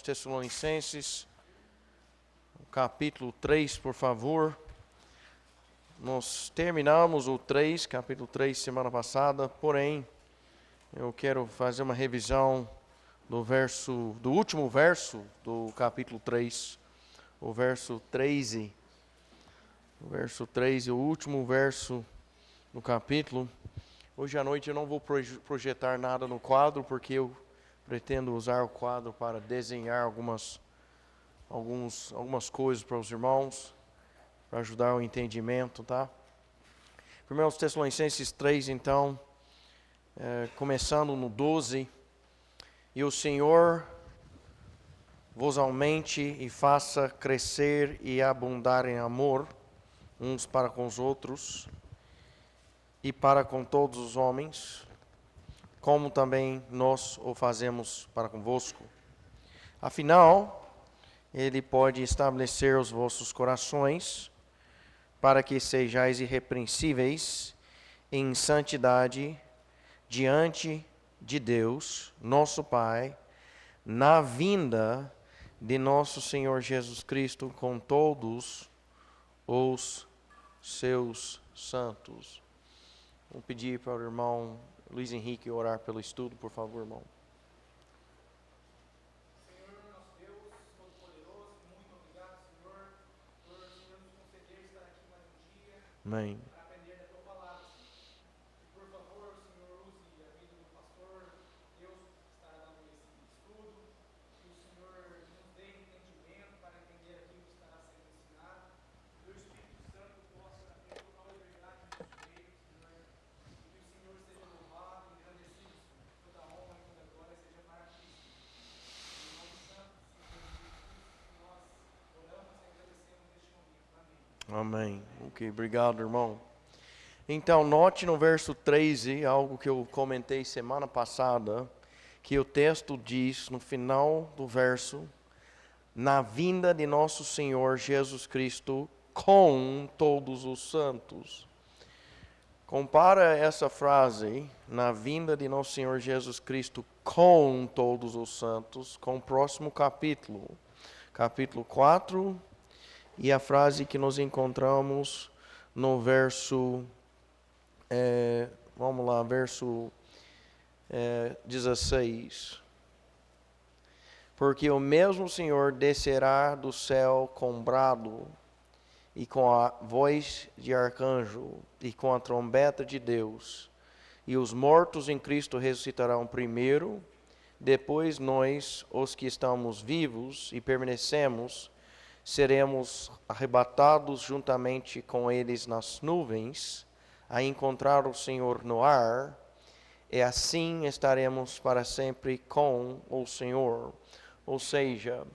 Tessalonicenses, capítulo 3, por favor. Nós terminamos o capítulo 3, semana passada, porém, eu quero fazer uma revisão do último verso do capítulo 3, o verso 13. O verso 3 e o último verso do capítulo. Hoje à noite eu não vou projetar nada no quadro, porque eu pretendo usar o quadro para desenhar algumas coisas para os irmãos, para ajudar o entendimento, tá? 1 Tessalonicenses 3, então, começando no 12. E o Senhor vos aumente e faça crescer e abundar em amor, uns para com os outros, e para com todos os homens, como também nós o fazemos para convosco. Afinal, Ele pode estabelecer os vossos corações, para que sejais irrepreensíveis em santidade diante de Deus, nosso Pai, na vinda de nosso Senhor Jesus Cristo com todos os seus santos. Vou pedir para o irmão Luiz Henrique orar pelo estudo, por favor, irmão. Senhor, nosso Deus, Todo-Poderoso, muito obrigado, Senhor, por Senhor nos conceder estar aqui mais um dia. Amém. Para aprender da Tua palavra, Senhor. E por favor, Senhor, use a vida do pastor, Deus estará dando esse estudo, que o Senhor nos dê entendimento para entender aquilo que estará sendo ensinado, que o Espírito Santo possa ter total liberdade no nosso meio, Senhor, e que o Senhor seja louvado, engrandecido, Senhor. Toda a honra e toda a glória seja para Ti, Senhor. Em nome santo, Senhor Jesus, nós oramos e agradecemos neste momento. Amém. Amém. Ok, obrigado, irmão. Então, note no verso 13, algo que eu comentei semana passada, que o texto diz, no final do verso, na vinda de nosso Senhor Jesus Cristo com todos os santos. Compara essa frase, na vinda de nosso Senhor Jesus Cristo com todos os santos, com o próximo capítulo, capítulo 4, e a frase que nós encontramos no verso, verso 16. Porque o mesmo Senhor descerá do céu com brado, e com a voz de arcanjo, e com a trombeta de Deus, e os mortos em Cristo ressuscitarão primeiro, depois nós, os que estamos vivos e permanecemos, seremos arrebatados juntamente com eles nas nuvens, a encontrar o Senhor no ar, e assim estaremos para sempre com o Senhor. Ou seja,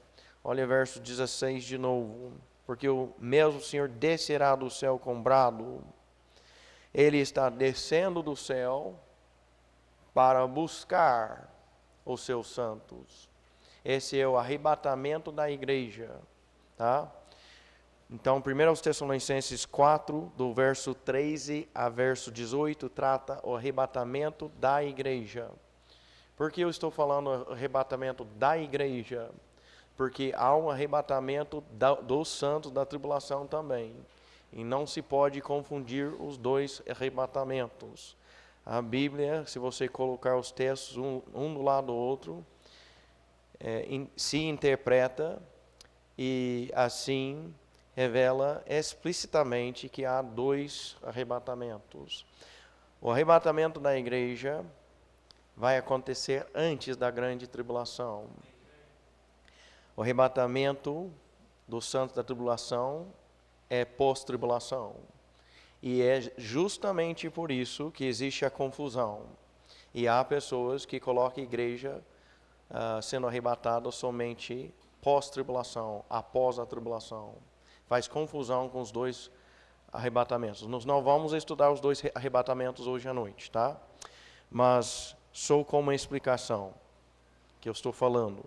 olha o verso 16 de novo. Porque o mesmo Senhor descerá do céu com brado. Ele está descendo do céu para buscar os seus santos. Esse é o arrebatamento da igreja, tá? Então, 1 Tessalonicenses 4, do verso 13 a verso 18, trata o arrebatamento da igreja. Por que eu estou falando arrebatamento da igreja? Porque há um arrebatamento dos santos da tribulação também. E não se pode confundir os dois arrebatamentos. A Bíblia, se você colocar os textos um do lado do outro, se interpreta e assim revela explicitamente que há dois arrebatamentos. O arrebatamento da igreja vai acontecer antes da grande tribulação. O arrebatamento dos santos da tribulação é pós-tribulação. E é justamente por isso que existe a confusão. E há pessoas que colocam a igreja sendo arrebatada somente pós-tribulação, após a tribulação. Faz confusão com os dois arrebatamentos. Nós não vamos estudar os dois arrebatamentos hoje à noite, tá? Mas só como uma explicação que eu estou falando.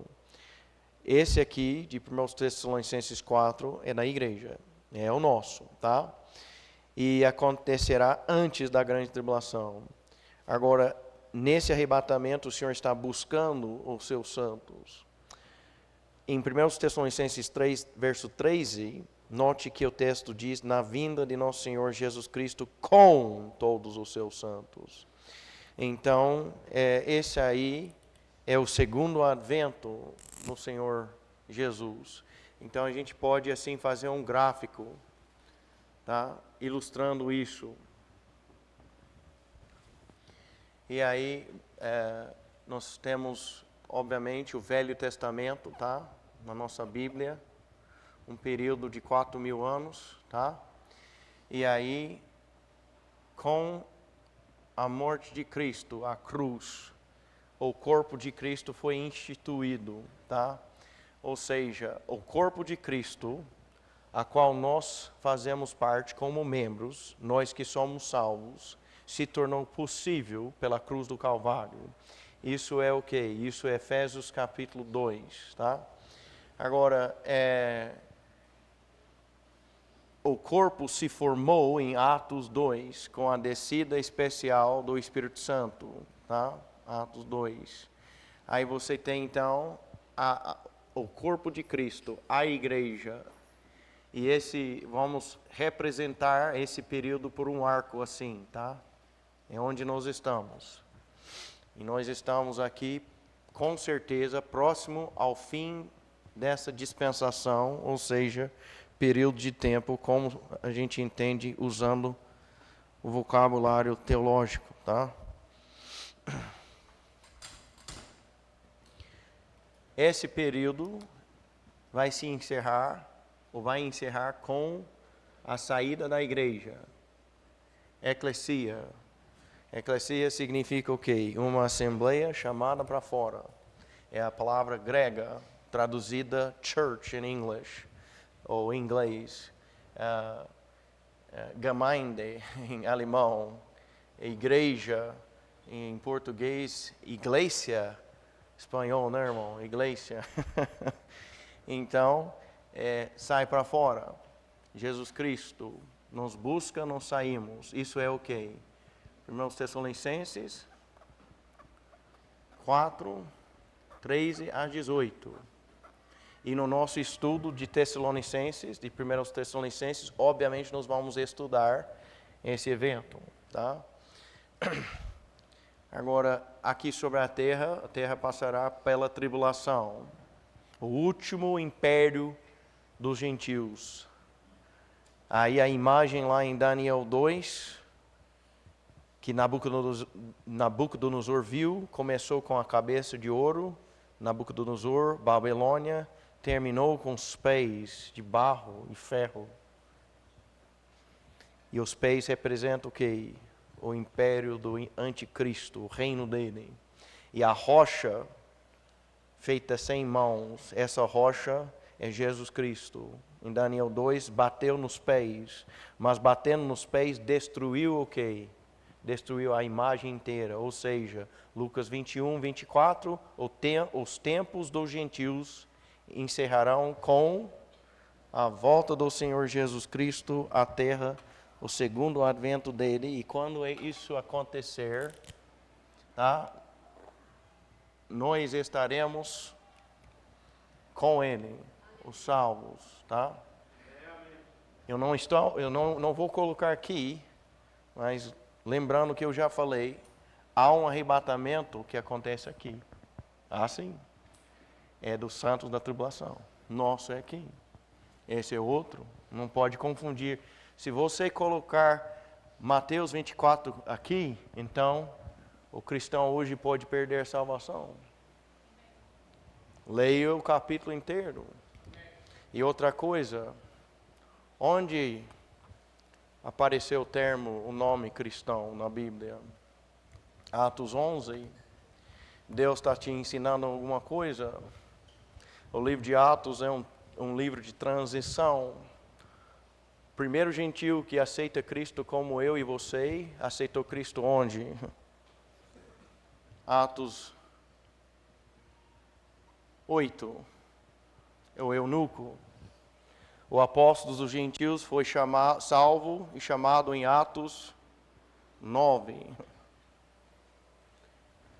Esse aqui, de 1 Tessalonicenses 4, é da igreja, é o nosso, tá? E acontecerá antes da grande tribulação. Agora, nesse arrebatamento o Senhor está buscando os seus santos. Em 1 Tessalonicenses 3, verso 13, note que o texto diz, na vinda de nosso Senhor Jesus Cristo com todos os seus santos. Então, esse aí é o segundo advento no Senhor Jesus. Então, a gente pode, assim, fazer um gráfico, tá? Ilustrando isso. E aí, nós temos, obviamente, o Velho Testamento, tá? Na nossa Bíblia, um período de 4.000 anos, tá? E aí, com a morte de Cristo, a cruz, o corpo de Cristo foi instituído, tá? Ou seja, o corpo de Cristo, a qual nós fazemos parte como membros, nós que somos salvos, se tornou possível pela cruz do Calvário. Isso é o quê? Isso é Efésios capítulo 2, tá? Agora, o corpo se formou em Atos 2, com a descida especial do Espírito Santo, tá? Atos 2. Aí você tem, então, o corpo de Cristo, a igreja. E vamos representar esse período por um arco assim, tá? É onde nós estamos. E nós estamos aqui, com certeza, próximo ao fim dessa dispensação, ou seja, período de tempo, como a gente entende usando o vocabulário teológico, tá? Esse período vai se encerrar, ou vai encerrar com a saída da igreja. Eclesia. Eclesia significa o quê? Uma assembleia chamada para fora. É a palavra grega, traduzida church in English, ou em inglês. Gemeinde em alemão. Igreja em português. Iglesia, espanhol, né, irmão? Iglesia. Então, sai para fora. Jesus Cristo nos busca, nós saímos. Isso é o quê? 1 Tessalonicenses 4, 13 a 18. E no nosso estudo de Tessalonicenses, de 1 Tessalonicenses, obviamente nós vamos estudar esse evento, tá? Agora, aqui sobre a terra passará pela tribulação. O último império dos gentios. Aí a imagem lá em Daniel 2, que Nabucodonosor viu, começou com a cabeça de ouro, Nabucodonosor, Babilônia, terminou com os pés de barro e ferro. E os pés representam o quê? O império do anticristo, o reino dele. E a rocha feita sem mãos, essa rocha é Jesus Cristo. Em Daniel 2, bateu nos pés, mas batendo nos pés, destruiu o quê? Destruiu a imagem inteira, ou seja, Lucas 21, 24, os tempos dos gentios encerrarão com a volta do Senhor Jesus Cristo à terra, o segundo advento dele, e quando isso acontecer, tá? Nós estaremos com ele, os salvos, tá? Eu não vou colocar aqui, mas lembrando que eu já falei, há um arrebatamento que acontece aqui. Sim. É dos santos da tribulação. Nosso é aqui. Esse é outro. Não pode confundir. Se você colocar Mateus 24 aqui, então o cristão hoje pode perder a salvação. Leia o capítulo inteiro. E outra coisa, onde apareceu o nome cristão na Bíblia? Atos 11. Deus está te ensinando alguma coisa? O livro de Atos é um livro de transição. O primeiro gentio que aceita Cristo como eu e você, aceitou Cristo onde? Atos 8. O eunuco. O apóstolo dos gentios foi salvo e chamado em Atos 9.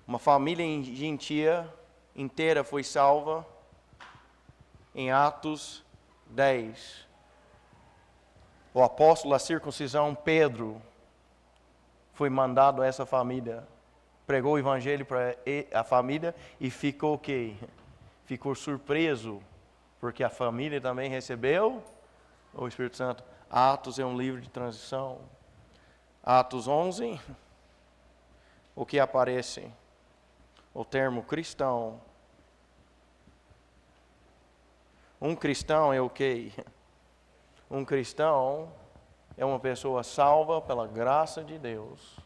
Uma família gentia inteira foi salva em Atos 10. O apóstolo da circuncisão, Pedro, foi mandado a essa família. Pregou o evangelho para a família e ficou o quê? Ficou surpreso, porque a família também recebeu o Espírito Santo. Atos é um livro de transição. Atos 11, o que aparece? O termo cristão. Um cristão é o quê? Um cristão é uma pessoa salva pela graça de Deus,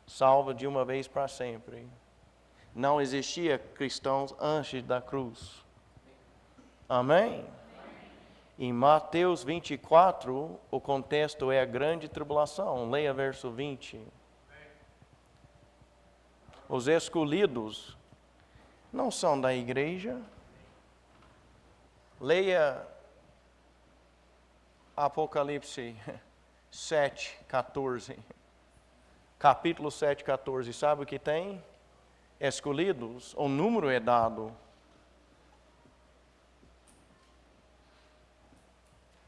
salva de uma vez para sempre. Não existia cristãos antes da cruz. Amém? Em Mateus 24, o contexto é a grande tribulação. Leia verso 20. Os escolhidos não são da igreja. Leia Apocalipse 7, 14. Capítulo 7, 14. Sabe o que tem? Escolhidos, o número é dado.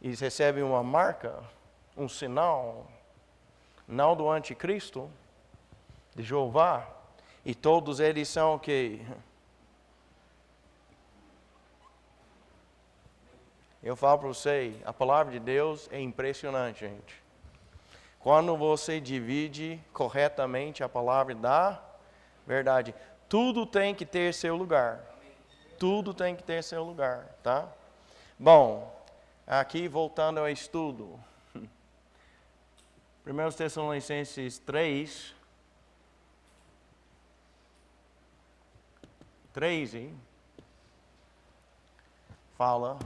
Eles recebem uma marca, um sinal, não do anticristo, de Jeová. E todos eles são o quê? Eu falo para você, a palavra de Deus é impressionante, gente. Quando você divide corretamente a palavra da verdade, tudo tem que ter seu lugar. Tudo tem que ter seu lugar, tá? Bom, aqui voltando ao estudo. 1 Tessalonicenses 3, 13, fala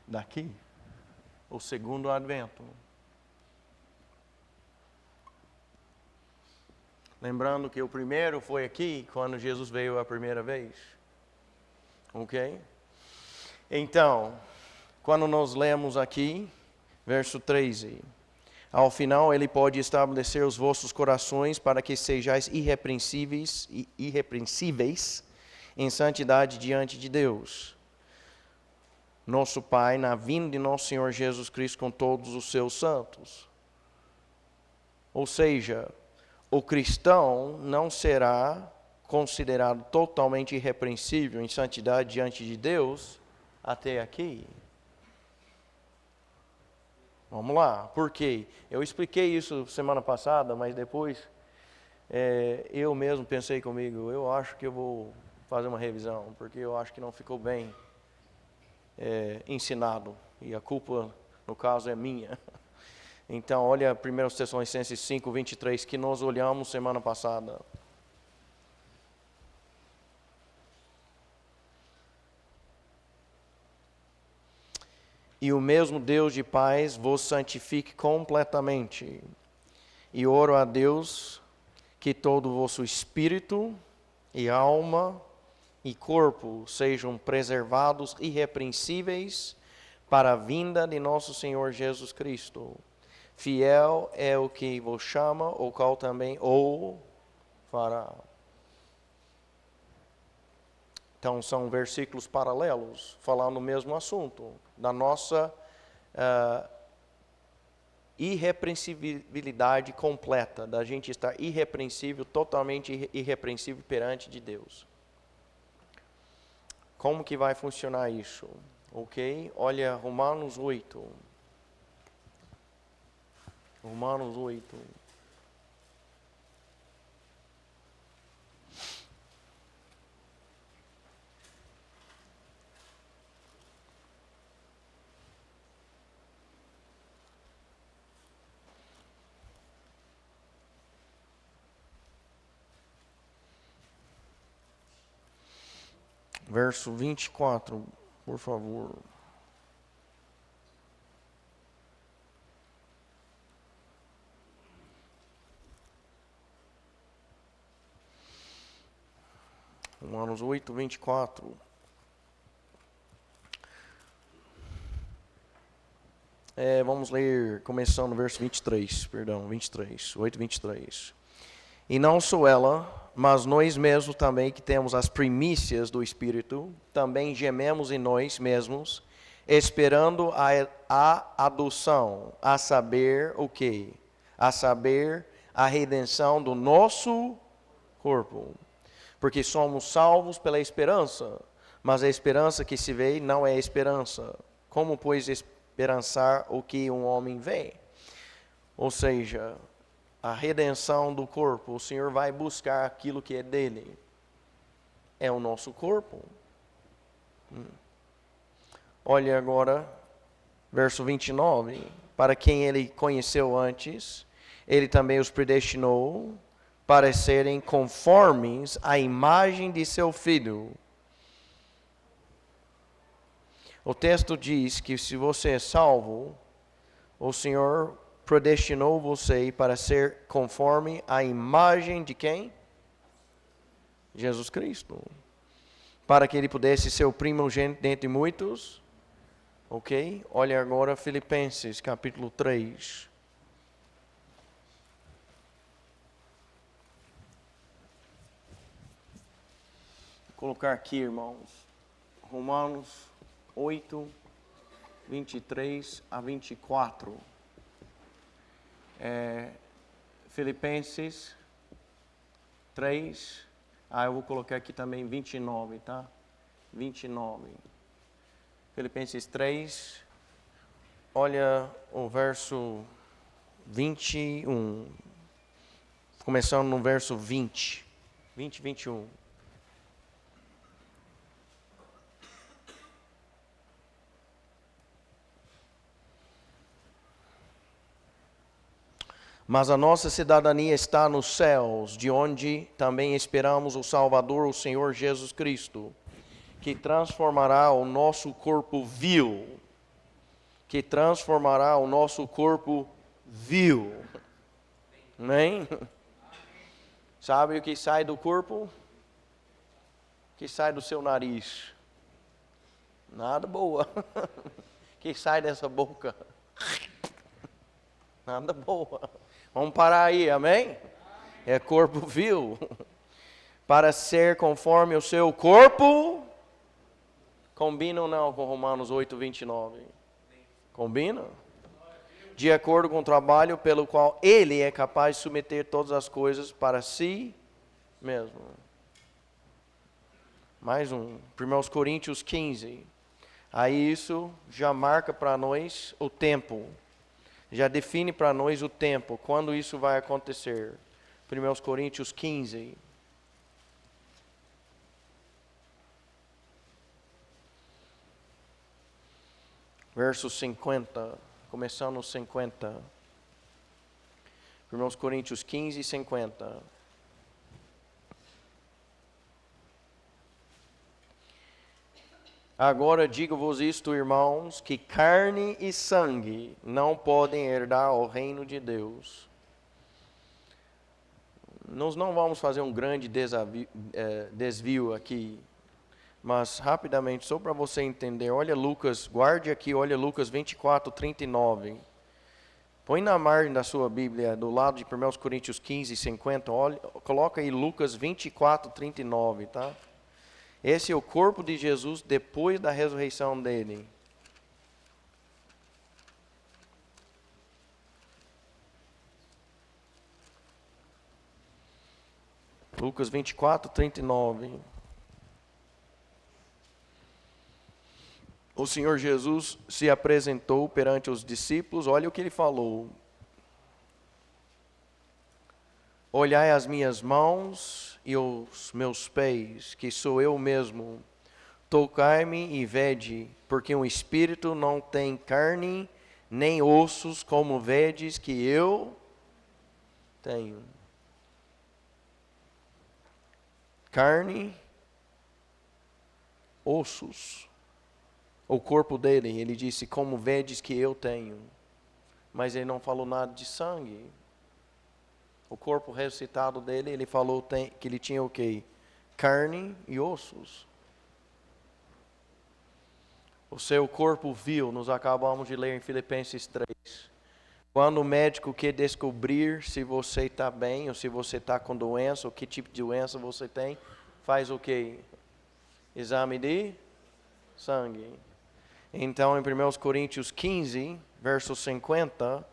daqui, o segundo advento. Lembrando que o primeiro foi aqui, quando Jesus veio a primeira vez. Ok? Então, quando nós lemos aqui, verso 13, ao final ele pode estabelecer os vossos corações para que sejais irrepreensíveis em santidade diante de Deus, nosso Pai, na vinda de nosso Senhor Jesus Cristo com todos os seus santos. Ou seja, o cristão não será considerado totalmente irrepreensível em santidade diante de Deus até aqui. Vamos lá, por quê? Eu expliquei isso semana passada, mas depois eu mesmo pensei comigo, eu acho que eu vou fazer uma revisão, porque eu acho que não ficou bem ensinado, e a culpa, no caso, é minha. Então, olha 1 Tessalonicenses 5, 23, que nós olhamos semana passada. E o mesmo Deus de paz vos santifique completamente. E oro a Deus que todo o vosso espírito e alma e corpo sejam preservados irrepreensíveis para a vinda de nosso Senhor Jesus Cristo. Fiel é o que vos chama, o qual também o fará. Então, são versículos paralelos, falando o mesmo assunto, da nossa irrepreensibilidade completa, da gente estar irrepreensível, totalmente irrepreensível perante de Deus. Como que vai funcionar isso? Ok? Olha, Romanos 8. Romanos 8. Verso 24, por favor. Romanos 8, 24. Vamos ler, começando no verso 23, 8, 23. E não sou ela, mas nós mesmos também, que temos as primícias do Espírito, também gememos em nós mesmos, esperando a adoção, a saber o quê? A saber a redenção do nosso corpo. Porque somos salvos pela esperança, mas a esperança que se vê não é esperança. Como, pois, esperançar o que um homem vê? Ou seja, a redenção do corpo, o Senhor vai buscar aquilo que é dele. É o nosso corpo. Olha agora, verso 29. Para quem ele conheceu antes, ele também os predestinou para serem conformes à imagem de seu Filho. O texto diz que se você é salvo, o Senhor predestinou você para ser conforme à imagem de quem? Jesus Cristo. Para que ele pudesse ser o primogênito dentre muitos. Ok? Olha agora Filipenses capítulo 3. Vou colocar aqui, irmãos. Romanos 8, 23 a 24. Filipenses 3. Eu vou colocar aqui também 29, tá? 29. Filipenses 3. Olha o verso 21. Começando no verso 20. 20, 21. Mas a nossa cidadania está nos céus, de onde também esperamos o Salvador, o Senhor Jesus Cristo, que transformará o nosso corpo vil. Que transformará o nosso corpo vil. Amém? Sabe o que sai do corpo? O que sai do seu nariz? Nada boa. O que sai dessa boca? Nada boa. Vamos parar aí, amém? É corpo vil. Para ser conforme o seu corpo. Combina ou não com Romanos 8, 29? Combina? De acordo com o trabalho pelo qual ele é capaz de submeter todas as coisas para si mesmo. Mais um. 1 Coríntios 15. Aí isso já marca para nós o tempo. Já define para nós o tempo, quando isso vai acontecer. 1 Coríntios 15. Verso 50. Começando no 50. 1 Coríntios 15, 50. Agora digo-vos isto, irmãos, que carne e sangue não podem herdar o reino de Deus. Nós não vamos fazer um grande desvio aqui, mas rapidamente, só para você entender, olha Lucas, guarde aqui, olha Lucas 24, 39. Põe na margem da sua Bíblia, do lado de 1 Coríntios 15, 50, olha, coloca aí Lucas 24, 39, tá? Esse é o corpo de Jesus depois da ressurreição dele. Lucas 24, 39. O Senhor Jesus se apresentou perante os discípulos, olha o que ele falou. Olhai as minhas mãos e os meus pés, que sou eu mesmo. Tocai-me e vede, porque um espírito não tem carne, nem ossos, como vedes que eu tenho. Carne, ossos. O corpo dele, ele disse, como vedes que eu tenho. Mas ele não falou nada de sangue. O corpo ressuscitado dele, ele falou que ele tinha o quê? Carne e ossos. O seu corpo vil, nós acabamos de ler em Filipenses 3. Quando o médico quer descobrir se você está bem ou se você está com doença ou que tipo de doença você tem, faz o quê? Exame de sangue. Então, em 1 Coríntios 15, verso 50,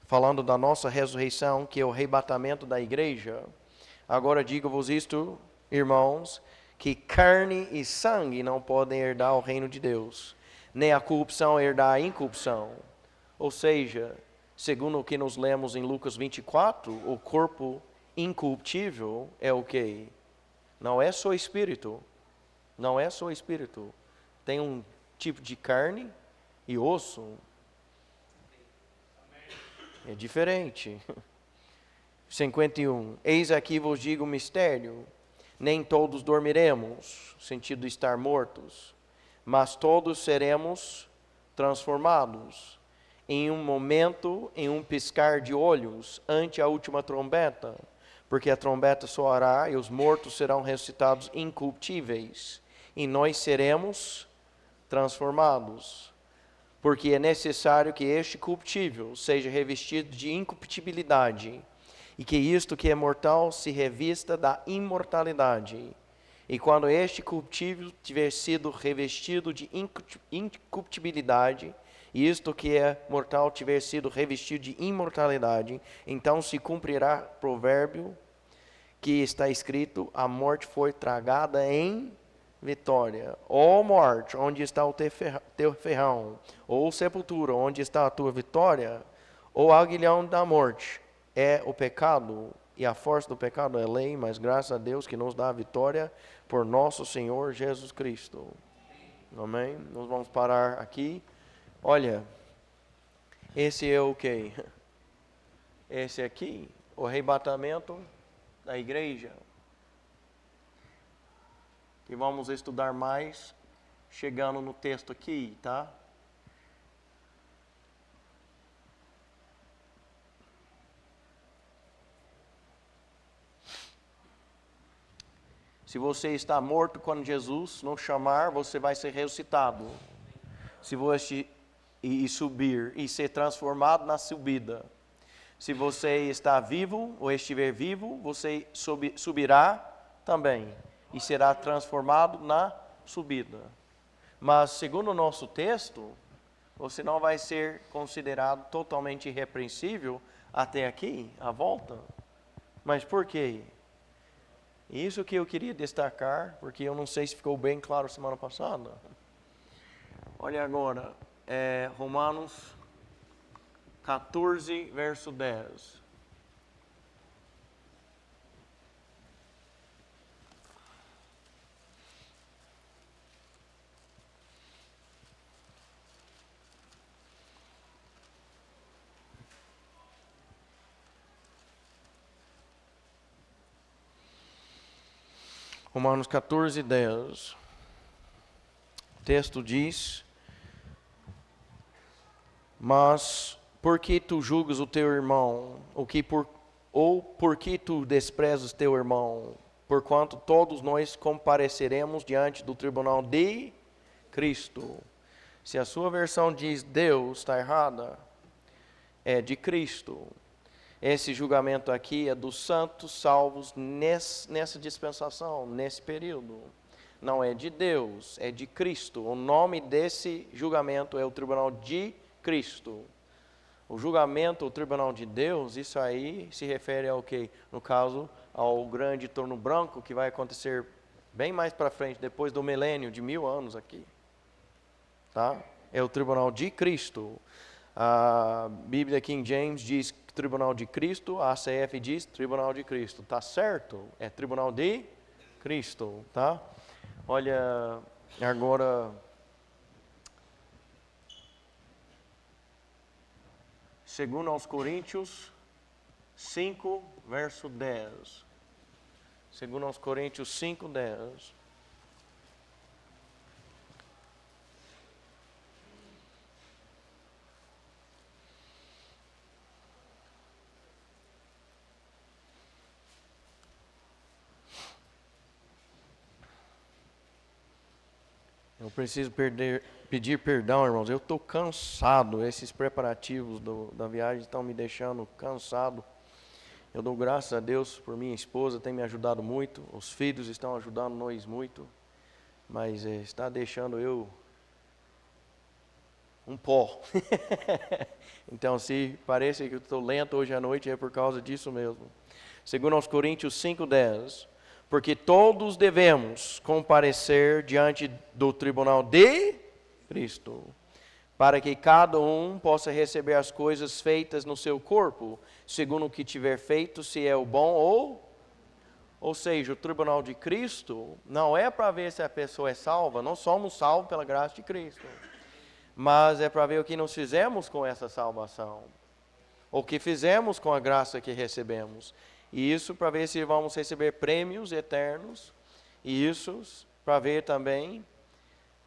falando da nossa ressurreição, que é o arrebatamento da igreja, agora digo-vos isto, irmãos, que carne e sangue não podem herdar o reino de Deus, nem a corrupção herdar a incorrupção. Ou seja, segundo o que nos lemos em Lucas 24, o corpo incorruptível é o quê? Não é só espírito. Não é só espírito. Tem um tipo de carne e osso. É diferente. 51. Eis aqui vos digo um mistério. Nem todos dormiremos, sentido de estar mortos, mas todos seremos transformados em um momento, em um piscar de olhos, ante a última trombeta, porque a trombeta soará e os mortos serão ressuscitados incorruptíveis, e nós seremos transformados. Porque é necessário que este corruptível seja revestido de incorruptibilidade, e que isto que é mortal se revista da imortalidade. E quando este corruptível tiver sido revestido de incorruptibilidade, e isto que é mortal tiver sido revestido de imortalidade, então se cumprirá o provérbio que está escrito: a morte foi tragada em vitória. Ó morte, onde está o teu ferrão? Ou sepultura, onde está a tua vitória? Ou aguilhão da morte é o pecado, e a força do pecado é a lei, mas graças a Deus que nos dá a vitória por nosso Senhor Jesus Cristo. Amém? Nós vamos parar aqui. Olha, esse é o quê? Esse aqui, o arrebatamento da igreja. E vamos estudar mais, chegando no texto aqui, tá? Se você está morto quando Jesus nos chamar, você vai ser ressuscitado. Se você subir e ser transformado na subida. Se você está vivo ou estiver vivo, você subirá também e será transformado na subida. Mas segundo o nosso texto, você não vai ser considerado totalmente irrepreensível até aqui, a volta. Mas por quê? Isso que eu queria destacar, porque eu não sei se ficou bem claro semana passada. Olha agora, Romanos 14, verso 10. Romanos 14, 10. O texto diz: mas por que tu julgas o teu irmão? Ou por que tu desprezas teu irmão? Porquanto todos nós compareceremos diante do tribunal de Cristo. Se a sua versão diz Deus, está errada. É de Cristo. Esse julgamento aqui é dos santos salvos nessa dispensação, nesse período. Não é de Deus, é de Cristo. O nome desse julgamento é o tribunal de Cristo. O julgamento, o tribunal de Deus, isso aí se refere ao quê? No caso, ao grande trono branco que vai acontecer bem mais para frente, depois do milênio de 1000 anos aqui. Tá? É o tribunal de Cristo. A Bíblia King James diz tribunal de Cristo, a ACF diz tribunal de Cristo. Tá certo? É tribunal de Cristo, tá? Olha, agora segundo aos Coríntios 5, verso 10. Segundo aos Coríntios 5, 10. Eu preciso pedir perdão, irmãos. Eu estou cansado. Esses preparativos da viagem estão me deixando cansado. Eu dou graças a Deus por minha esposa, tem me ajudado muito. Os filhos estão ajudando nós muito. Mas está deixando eu um pó. Então, se parece que eu estou lento hoje à noite, é por causa disso mesmo. Segundo aos Coríntios 5:10, porque todos devemos comparecer diante do tribunal de Cristo, para que cada um possa receber as coisas feitas no seu corpo, segundo o que tiver feito, se é o bom ou seja, o tribunal de Cristo não é para ver se a pessoa é salva, não somos salvos pela graça de Cristo, mas é para ver o que nós fizemos com essa salvação, o que fizemos com a graça que recebemos. E isso para ver se vamos receber prêmios eternos, e isso para ver também,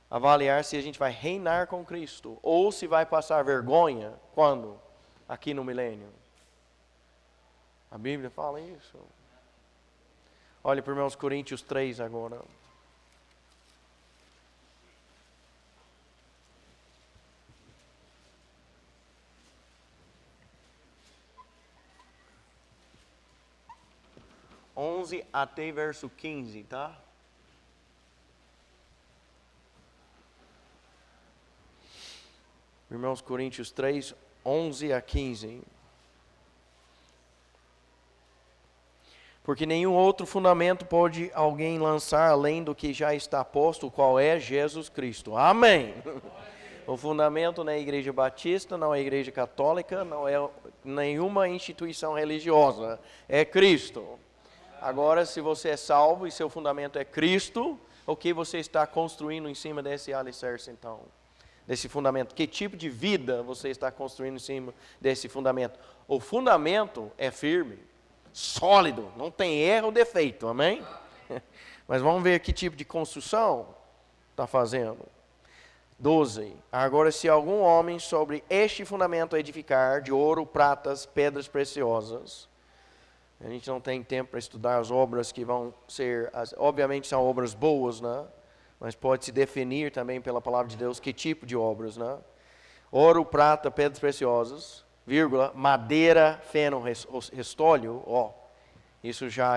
avaliar se a gente vai reinar com Cristo, ou se vai passar vergonha, quando? Aqui no milênio. A Bíblia fala isso. Olha para 1 Coríntios 3 agora. Até verso 15, tá? Irmãos Coríntios 3, 11 a 15. Porque nenhum outro fundamento pode alguém lançar além do que já está posto, qual é Jesus Cristo. Amém. O fundamento não é a igreja batista, não é a igreja católica, não é nenhuma instituição religiosa. É Cristo. Agora, se você é salvo e seu fundamento é Cristo, o que você está construindo em cima desse alicerce, então? Desse fundamento. Que tipo de vida você está construindo em cima desse fundamento? O fundamento é firme, sólido, não tem erro ou defeito, amém? Mas vamos ver que tipo de construção está fazendo. 12. Agora, se algum homem sobre este fundamento edificar de ouro, pratas, pedras preciosas. A gente não tem tempo para estudar as obras que vão ser, obviamente são obras boas, né? Mas pode se definir também pela palavra de Deus que tipo de obras, né? Ouro, prata, pedras preciosas, vírgula, madeira, feno, restolho, isso já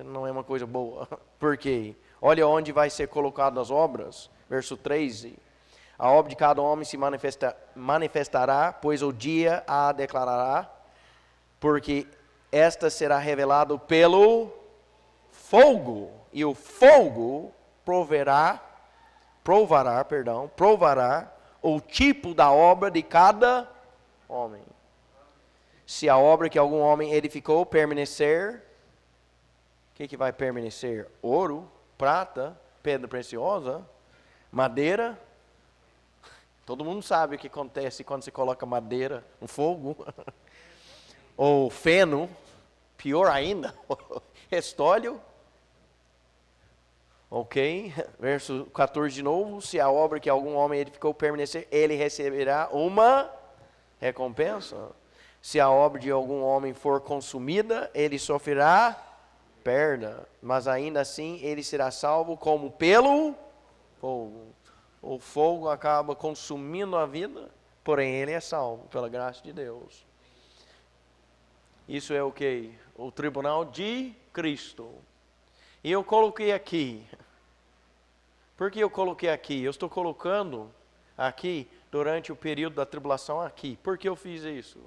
não é uma coisa boa. Por quê? Olha onde vai ser colocado as obras, verso 13. A obra de cada homem se manifestará, pois o dia a declarará, porque esta será revelada pelo fogo, e o fogo provará o tipo da obra de cada homem. Se a obra que algum homem edificou permanecer, o que vai permanecer? Ouro, prata, pedra preciosa, madeira. Todo mundo sabe o que acontece quando você coloca madeira no fogo. Ou feno, pior ainda, restolho. Ok, verso 14 de novo. Se a obra que algum homem edificou permanecer, ele receberá uma recompensa. Se a obra de algum homem for consumida, ele sofrerá perda. Mas ainda assim, ele será salvo como pelo fogo. O fogo acaba consumindo a vida, porém ele é salvo pela graça de Deus. Isso é o que? O tribunal de Cristo. E eu coloquei aqui. Por que eu coloquei aqui? Eu estou colocando aqui durante o período da tribulação aqui. Por que eu fiz isso?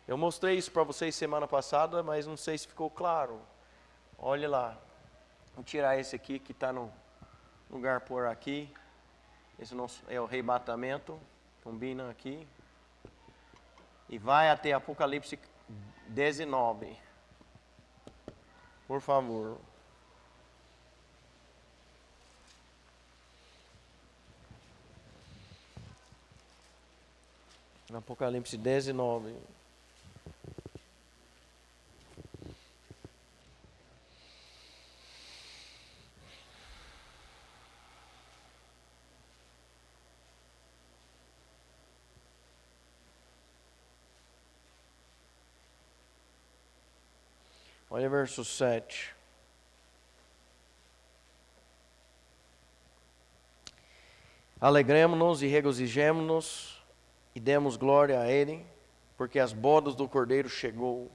Eu mostrei isso para vocês semana passada, mas não sei se ficou claro. Olha lá. Vou tirar esse aqui que está no lugar por aqui. Esse é o arrebatamento. Combina aqui. E vai até Apocalipse 19. Por favor. Apocalipse 19. Olha verso 7. Alegremos-nos e regozijemos-nos e demos glória a Ele, porque as bodas do Cordeiro chegou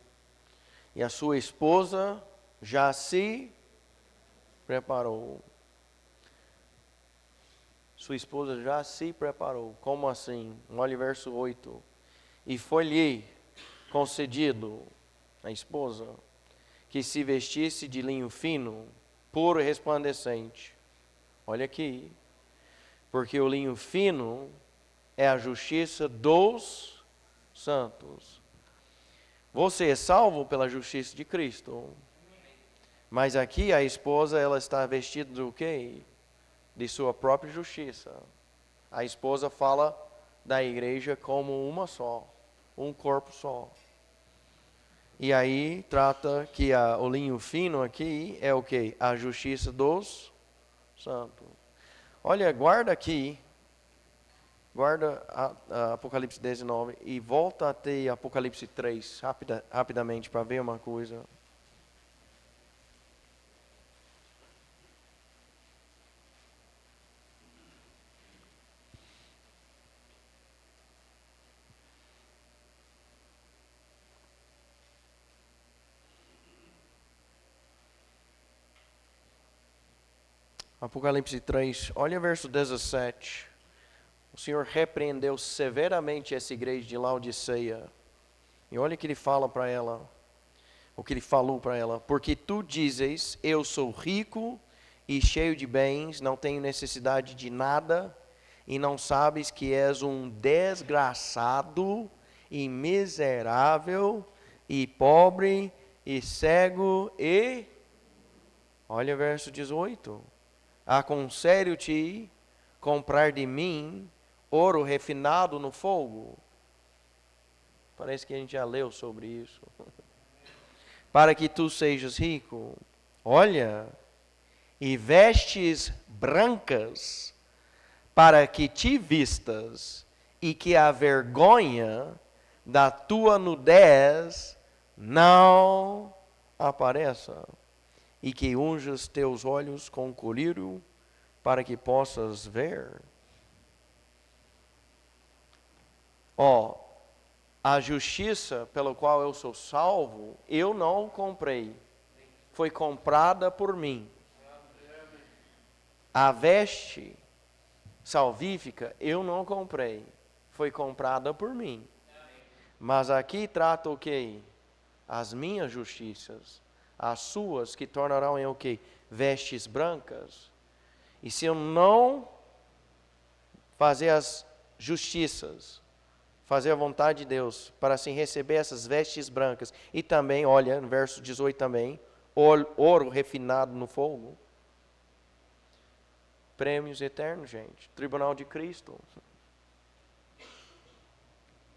e a sua esposa já se preparou. Sua esposa já se preparou. Como assim? Olha o verso 8. E foi-lhe concedido, a esposa, que se vestisse de linho fino, puro e resplandecente. Olha aqui. Porque o linho fino é a justiça dos santos. Você é salvo pela justiça de Cristo. Mas aqui a esposa, ela está vestida do quê? De sua própria justiça. A esposa fala da igreja como uma só, um corpo só. E aí trata que o linho fino aqui é o quê? A justiça dos santos. Olha, guarda aqui, guarda a Apocalipse 19 e volta até Apocalipse 3, rapidamente, para ver uma coisa. Apocalipse 3, olha o verso 17. O Senhor repreendeu severamente essa igreja de Laodiceia. E olha o que ele fala para ela. O que ele falou para ela. Porque tu dizes, eu sou rico e cheio de bens, não tenho necessidade de nada, e não sabes que és um desgraçado e miserável e pobre e cego e... Olha o verso 18. Aconselho-te comprar de mim ouro refinado no fogo. Parece que a gente já leu sobre isso. Para que tu sejas rico. Olha, e vestes brancas, para que te vistas, e que a vergonha da tua nudez não apareça. E que unjas teus olhos com colírio, para que possas ver. A justiça pela qual eu sou salvo, eu não comprei. Foi comprada por mim. A veste salvífica, eu não comprei. Foi comprada por mim. Mas aqui trata o quê? As minhas justiças. As suas que tornarão em o quê? Vestes brancas. E se eu não fazer as justiças, fazer a vontade de Deus, para assim receber essas vestes brancas, e também, olha, no verso 18 também, ouro refinado no fogo, prêmios eternos, gente, tribunal de Cristo.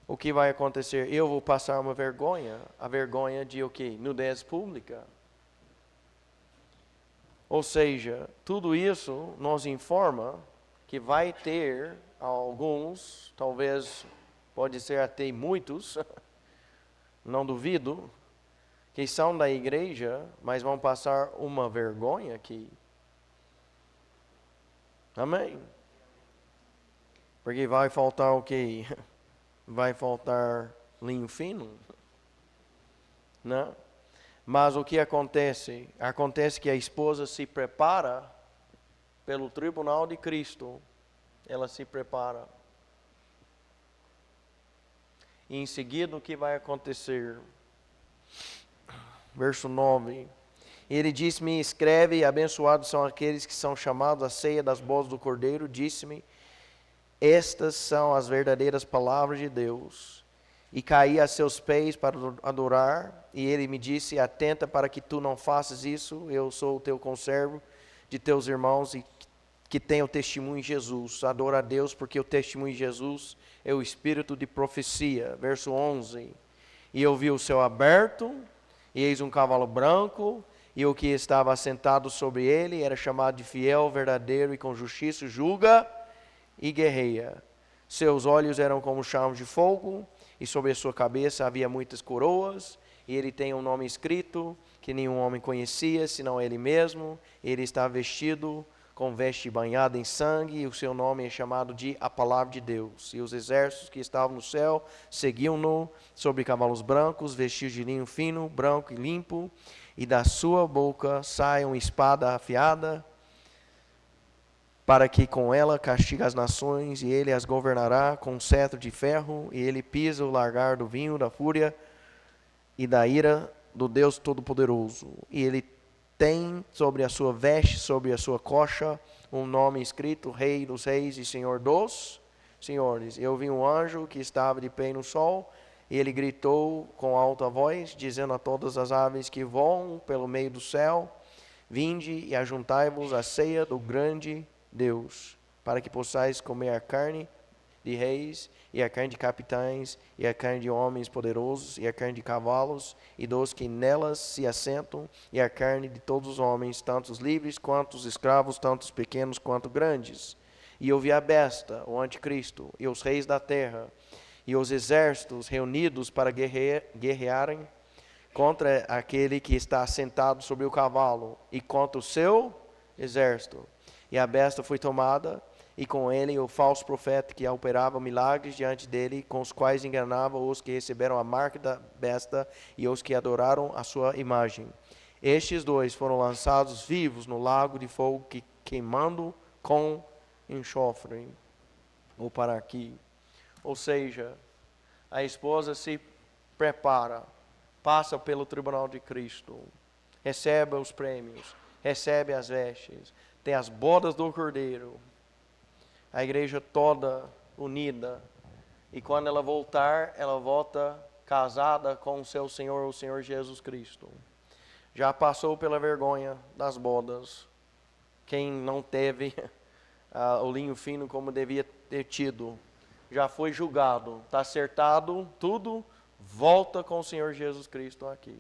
O que vai acontecer? Eu vou passar uma vergonha, a vergonha de o quê? Nudez pública. Ou seja, tudo isso nos informa que vai ter alguns, talvez pode ser até muitos, não duvido, que são da igreja, mas vão passar uma vergonha aqui. Amém? Porque vai faltar o quê? Vai faltar linho fino, né? Mas o que acontece? Acontece que a esposa se prepara pelo tribunal de Cristo. Ela se prepara. E em seguida o que vai acontecer? Verso 9. Ele disse-me, escreve, abençoados são aqueles que são chamados à ceia das bodas do Cordeiro. Disse-me, estas são as verdadeiras palavras de Deus. E caí a seus pés para adorar. E ele me disse, atenta para que tu não faças isso. Eu sou o teu conservo de teus irmãos e que tem o testemunho em Jesus. Adora a Deus porque o testemunho em Jesus é o espírito de profecia. Verso 11. E eu vi o céu aberto, e eis um cavalo branco, e o que estava assentado sobre ele era chamado de fiel, verdadeiro, e com justiça julga e guerreia. Seus olhos eram como chamas de fogo, e sobre a sua cabeça havia muitas coroas, e ele tem um nome escrito, que nenhum homem conhecia, senão ele mesmo. Ele está vestido com veste banhada em sangue, e o seu nome é chamado de a Palavra de Deus. E os exércitos que estavam no céu seguiam-no sobre cavalos brancos, vestidos de linho fino, branco e limpo, e da sua boca sai uma espada afiada, para que com ela castigue as nações, e ele as governará com um cetro de ferro, e ele pisa o largar do vinho da fúria e da ira do Deus Todo-Poderoso. E ele tem sobre a sua veste, sobre a sua coxa, um nome escrito: Rei dos Reis e Senhor dos Senhores. Eu vi um anjo que estava de pé no sol, e ele gritou com alta voz, dizendo a todas as aves que voam pelo meio do céu: Vinde e ajuntai-vos à ceia do grande Deus, para que possais comer a carne de reis, e a carne de capitães, e a carne de homens poderosos, e a carne de cavalos, e dos que nelas se assentam, e a carne de todos os homens, tanto os livres quanto os escravos, tanto os pequenos quanto grandes. E eu vi a besta, o anticristo, e os reis da terra, e os exércitos reunidos para guerrearem contra aquele que está sentado sobre o cavalo, e contra o seu exército. E a besta foi tomada, e com ele o falso profeta que operava milagres diante dele, com os quais enganava os que receberam a marca da besta e os que adoraram a sua imagem. Estes dois foram lançados vivos no lago de fogo, queimando com enxofre. Ou para aqui. Ou seja, a esposa se prepara, passa pelo tribunal de Cristo, recebe os prêmios, recebe as vestes, tem as bodas do Cordeiro, a igreja toda unida, e quando ela voltar, ela volta casada com o seu Senhor, o Senhor Jesus Cristo. Já passou pela vergonha das bodas, quem não teve o linho fino como devia ter tido, já foi julgado, está acertado tudo, volta com o Senhor Jesus Cristo aqui.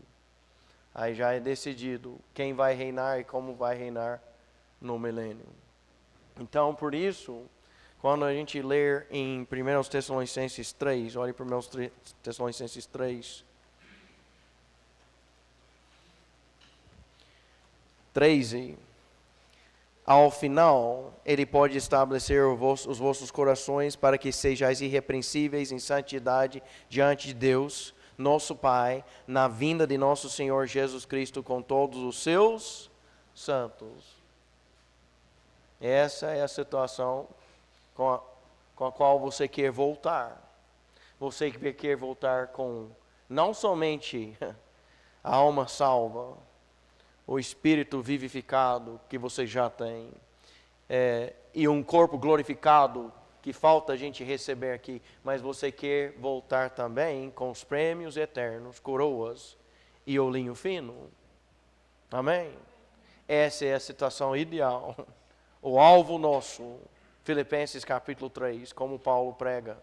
Aí já é decidido quem vai reinar e como vai reinar no milênio. Então, por isso, quando a gente ler em 1 Tessalonicenses 3, olhe para 1 Tessalonicenses 3, 13, ao final, ele pode estabelecer os vossos corações para que sejais irrepreensíveis em santidade diante de Deus, nosso Pai, na vinda de nosso Senhor Jesus Cristo com todos os seus santos. Essa é a situação com a qual você quer voltar. Você quer voltar com não somente a alma salva, o espírito vivificado que você já tem, e um corpo glorificado que falta a gente receber aqui, mas você quer voltar também com os prêmios eternos, coroas e o linho fino. Amém? Essa é a situação ideal. O alvo nosso, Filipenses capítulo 3, como Paulo prega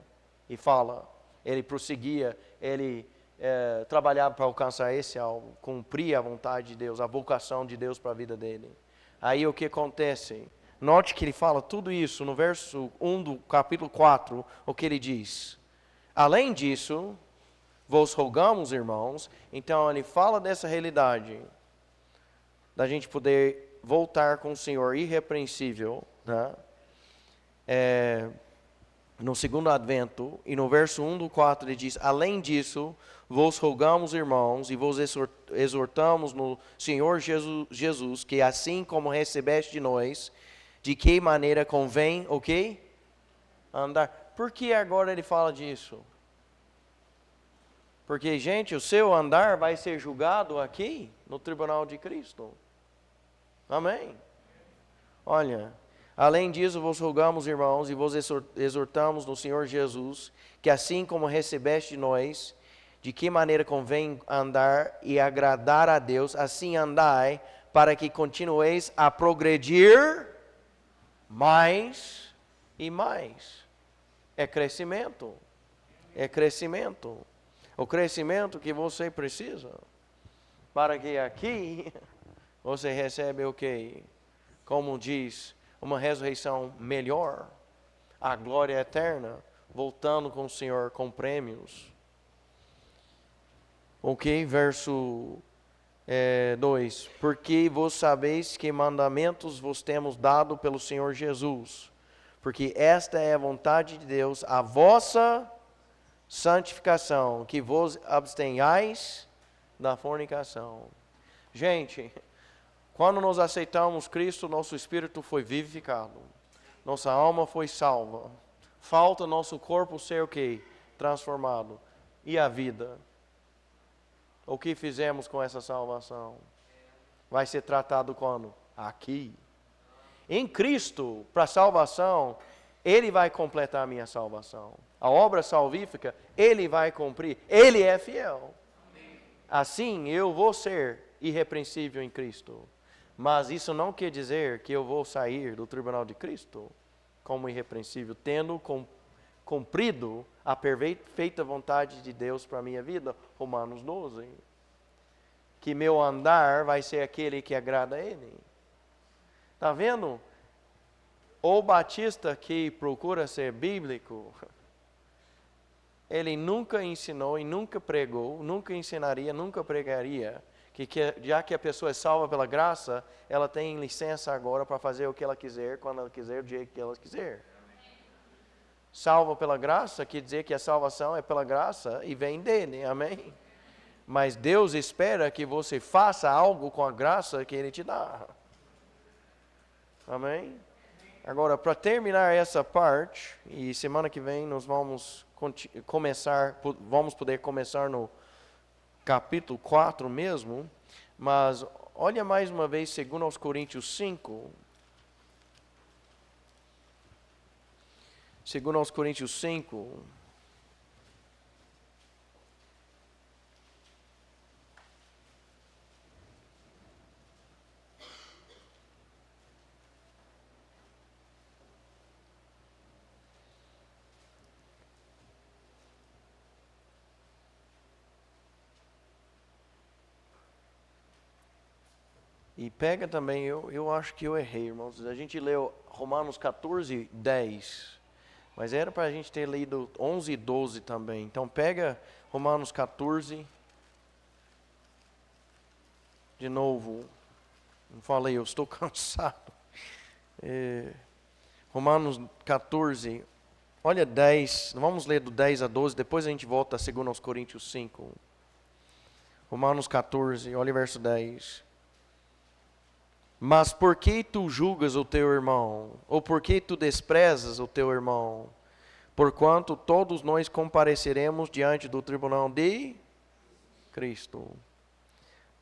e fala, ele prosseguia, ele trabalhava para alcançar esse alvo, cumprir a vontade de Deus, a vocação de Deus para a vida dele. Aí o que acontece? Note que ele fala tudo isso no verso 1 do capítulo 4, o que ele diz. Além disso, vos rogamos, irmãos, então ele fala dessa realidade, da gente poder voltar com o Senhor irrepreensível, né? No segundo advento, e no verso 1 do 4 ele diz, além disso, vos rogamos, irmãos, e vos exortamos no Senhor Jesus, que assim como recebeste de nós, de que maneira convém, o quê? Andar. Por que agora ele fala disso? Porque, gente, o seu andar vai ser julgado aqui, no tribunal de Cristo. Amém? Olha, além disso, vos rogamos, irmãos, e vos exortamos no Senhor Jesus, que assim como recebeste de nós, de que maneira convém andar e agradar a Deus, assim andai, para que continueis a progredir mais e mais. É crescimento. É crescimento. O crescimento que você precisa, para que aqui você recebe o quê? Como diz, uma ressurreição melhor, a glória eterna, voltando com o Senhor com prêmios. Ok, verso 2. Porque vos sabeis que mandamentos vos temos dado pelo Senhor Jesus. Porque esta é a vontade de Deus, a vossa santificação, que vos abstenhais da fornicação. Gente, quando nós aceitamos Cristo, nosso espírito foi vivificado. Nossa alma foi salva. Falta nosso corpo ser o quê? Transformado. E a vida? O que fizemos com essa salvação? Vai ser tratado quando? Aqui. Em Cristo, para a salvação, Ele vai completar a minha salvação. A obra salvífica, Ele vai cumprir. Ele é fiel. Assim, eu vou ser irrepreensível em Cristo. Mas isso não quer dizer que eu vou sair do tribunal de Cristo como irrepreensível, tendo cumprido a perfeita vontade de Deus para a minha vida. Romanos 12. Que meu andar vai ser aquele que agrada a Ele. Está vendo? O batista que procura ser bíblico, ele nunca ensinou e nunca pregou, nunca ensinaria, nunca pregaria, que já que a pessoa é salva pela graça, ela tem licença agora para fazer o que ela quiser, quando ela quiser, do jeito que ela quiser. Salva pela graça quer dizer que a salvação é pela graça e vem dele, amém? Mas Deus espera que você faça algo com a graça que Ele te dá. Amém? Agora, para terminar essa parte, e semana que vem nós vamos poder começar no capítulo 4 mesmo, mas olha mais uma vez 2 Coríntios 5. 2 Coríntios 5. E pega também, eu acho que eu errei, irmãos. A gente leu Romanos 14, 10. Mas era para a gente ter lido 11 e 12 também. Então pega Romanos 14. De novo. Não falei, eu estou cansado. Romanos 14. Olha 10. Vamos ler do 10 a 12. Depois a gente volta a 2 Coríntios 5. Romanos 14. Olha o verso 10. Mas por que tu julgas o teu irmão? Ou por que tu desprezas o teu irmão? Porquanto todos nós compareceremos diante do tribunal de Cristo.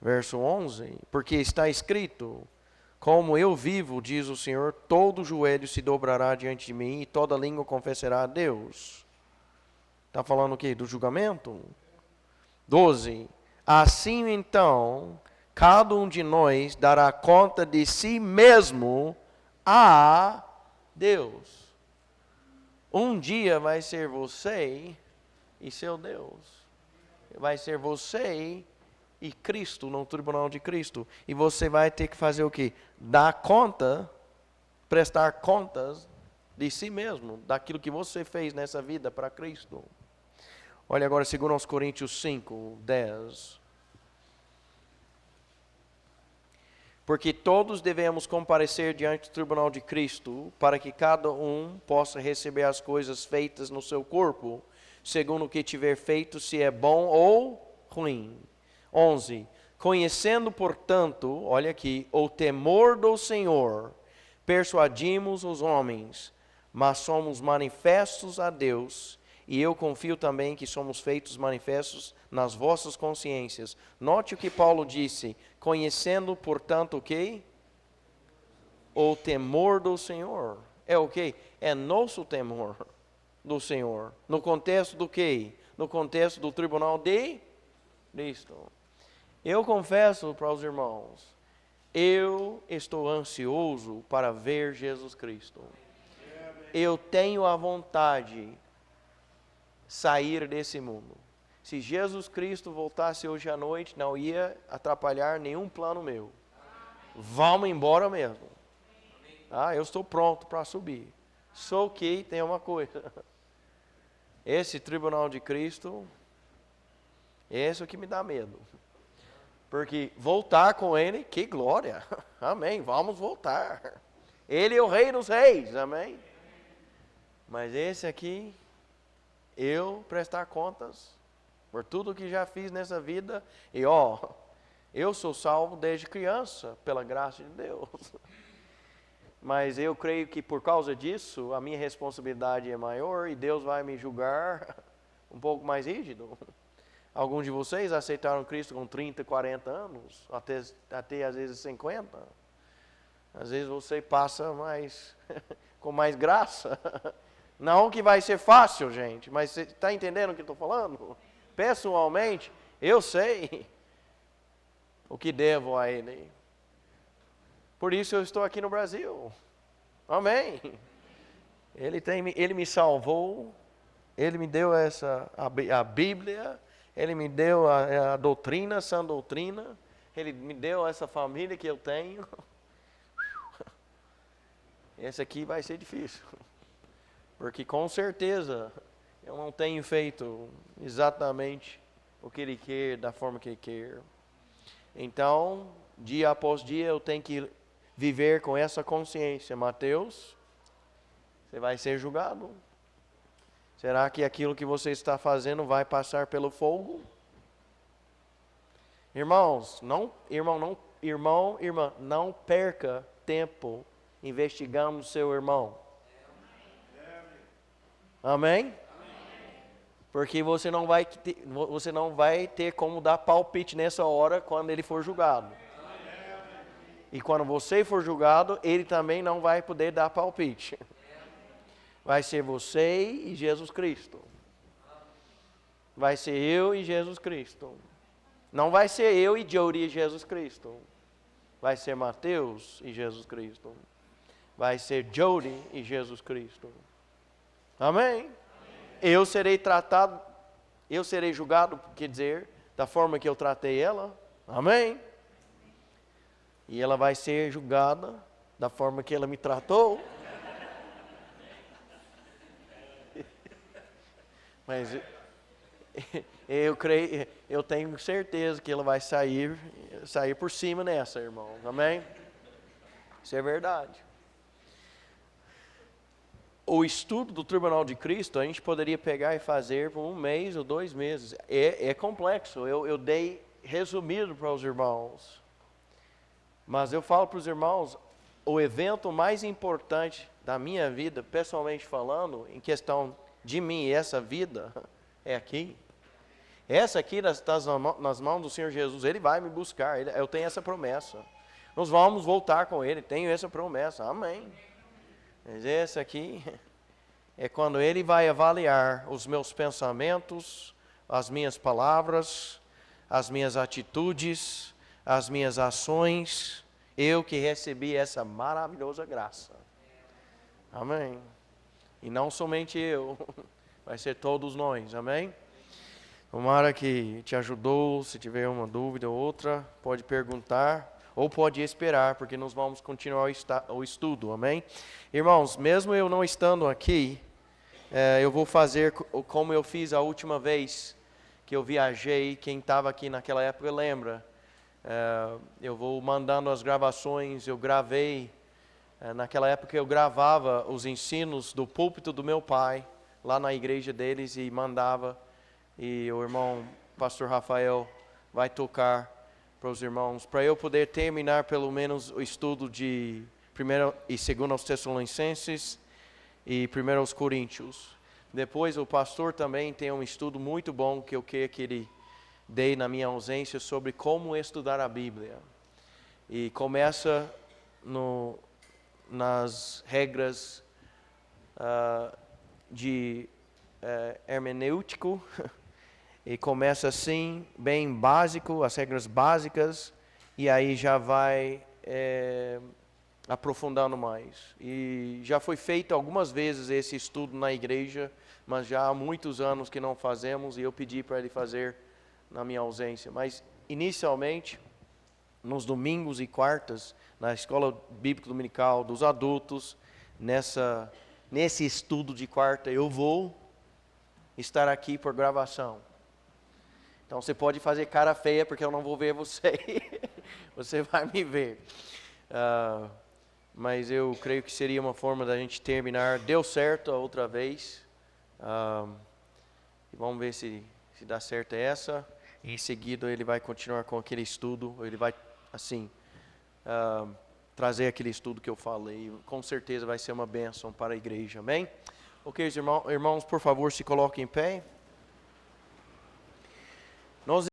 Verso 11. Porque está escrito: como eu vivo, diz o Senhor, todo joelho se dobrará diante de mim e toda língua confessará a Deus. Está falando o quê? Do julgamento? 12. Assim então, cada um de nós dará conta de si mesmo a Deus. Um dia vai ser você e seu Deus. Vai ser você e Cristo no tribunal de Cristo. E você vai ter que fazer o quê? Dar conta, prestar contas de si mesmo, daquilo que você fez nessa vida para Cristo. Olha agora 2 Coríntios 5, 10. Porque todos devemos comparecer diante do tribunal de Cristo, para que cada um possa receber as coisas feitas no seu corpo, segundo o que tiver feito, se é bom ou ruim. 11. Conhecendo, portanto, olha aqui, o temor do Senhor, persuadimos os homens, mas somos manifestos a Deus, e eu confio também que somos feitos manifestos nas vossas consciências. Note o que Paulo disse: conhecendo, portanto, o quê? O temor do Senhor. É o quê? É nosso temor do Senhor. No contexto do quê? No contexto do tribunal de Cristo. Eu confesso para os irmãos, eu estou ansioso para ver Jesus Cristo. Eu tenho a vontade de sair desse mundo. Se Jesus Cristo voltasse hoje à noite, não ia atrapalhar nenhum plano meu. Vamos embora mesmo. Eu estou pronto para subir. Só que tem uma coisa. Esse tribunal de Cristo, esse é o que me dá medo. Porque voltar com Ele, que glória. Amém. Vamos voltar. Ele é o Rei dos Reis. Amém. Mas esse aqui, eu prestar contas por tudo que já fiz nessa vida. E eu sou salvo desde criança, pela graça de Deus. Mas eu creio que por causa disso, a minha responsabilidade é maior e Deus vai me julgar um pouco mais rígido. Alguns de vocês aceitaram Cristo com 30, 40 anos, até às vezes 50. Às vezes você passa mais, com mais graça. Não que vai ser fácil, gente, mas você está entendendo o que eu estou falando? Pessoalmente, eu sei o que devo a Ele. Por isso eu estou aqui no Brasil. Amém. Ele me salvou, Ele me deu a Bíblia, Ele me deu a doutrina, a sã doutrina, Ele me deu essa família que eu tenho. Esse aqui vai ser difícil, porque com certeza eu não tenho feito exatamente o que Ele quer, da forma que Ele quer. Então, dia após dia eu tenho que viver com essa consciência. Mateus, você vai ser julgado. Será que aquilo que você está fazendo vai passar pelo fogo? Irmãos, irmã, não perca tempo investigando seu irmão. Amém? Porque você não vai ter como dar palpite nessa hora quando ele for julgado. E quando você for julgado, ele também não vai poder dar palpite. Vai ser você e Jesus Cristo. Vai ser eu e Jesus Cristo. Não vai ser eu e Jody e Jesus Cristo. Vai ser Mateus e Jesus Cristo. Vai ser Jody e Jesus Cristo. Amém? Eu serei julgado, quer dizer, da forma que eu tratei ela. Amém? E ela vai ser julgada da forma que ela me tratou. Mas eu tenho certeza que ela vai sair por cima nessa, irmão. Amém? Isso é verdade. O estudo do Tribunal de Cristo, a gente poderia pegar e fazer por 1 mês ou 2 meses. É complexo. Eu dei resumido para os irmãos. Mas eu falo para os irmãos, o evento mais importante da minha vida, pessoalmente falando, em questão de mim e essa vida, é aqui. Essa aqui está nas mãos do Senhor Jesus. Ele vai me buscar. Eu tenho essa promessa. Nós vamos voltar com Ele. Tenho essa promessa. Amém. Mas esse aqui é quando Ele vai avaliar os meus pensamentos, as minhas palavras, as minhas atitudes, as minhas ações. Eu que recebi essa maravilhosa graça. Amém. E não somente eu, vai ser todos nós. Amém. Tomara que te ajudou. Se tiver uma dúvida ou outra, pode perguntar. Ou pode esperar, porque nós vamos continuar o estudo, amém? Irmãos, mesmo eu não estando aqui, eu vou fazer como eu fiz a última vez que eu viajei. Quem estava aqui naquela época lembra. Eu vou mandando as gravações, eu gravei. Naquela época eu gravava os ensinos do púlpito do meu pai, lá na igreja deles, e mandava. E o irmão, pastor Rafael, vai tocar para os irmãos, para eu poder terminar pelo menos o estudo de 1 e 2 aos Tessalonicenses e 1 aos Coríntios. Depois o pastor também tem um estudo muito bom que eu quero que ele dê na minha ausência sobre como estudar a Bíblia. E começa nas regras de hermenêutico. E começa assim, bem básico, as regras básicas, e aí já vai aprofundando mais. E já foi feito algumas vezes esse estudo na igreja, mas já há muitos anos que não fazemos, e eu pedi para ele fazer na minha ausência. Mas, inicialmente, nos domingos e quartas, na escola bíblica dominical dos adultos, nesse estudo de quarta, eu vou estar aqui por gravação. Então você pode fazer cara feia porque eu não vou ver você. Você vai me ver. Mas eu creio que seria uma forma da gente terminar. Deu certo a outra vez. E vamos ver se dá certo essa. Em seguida ele vai continuar com aquele estudo. Ele vai, assim, trazer aquele estudo que eu falei. Com certeza vai ser uma bênção para a igreja. Amém? Ok, irmãos, por favor, se coloquem em pé. Nós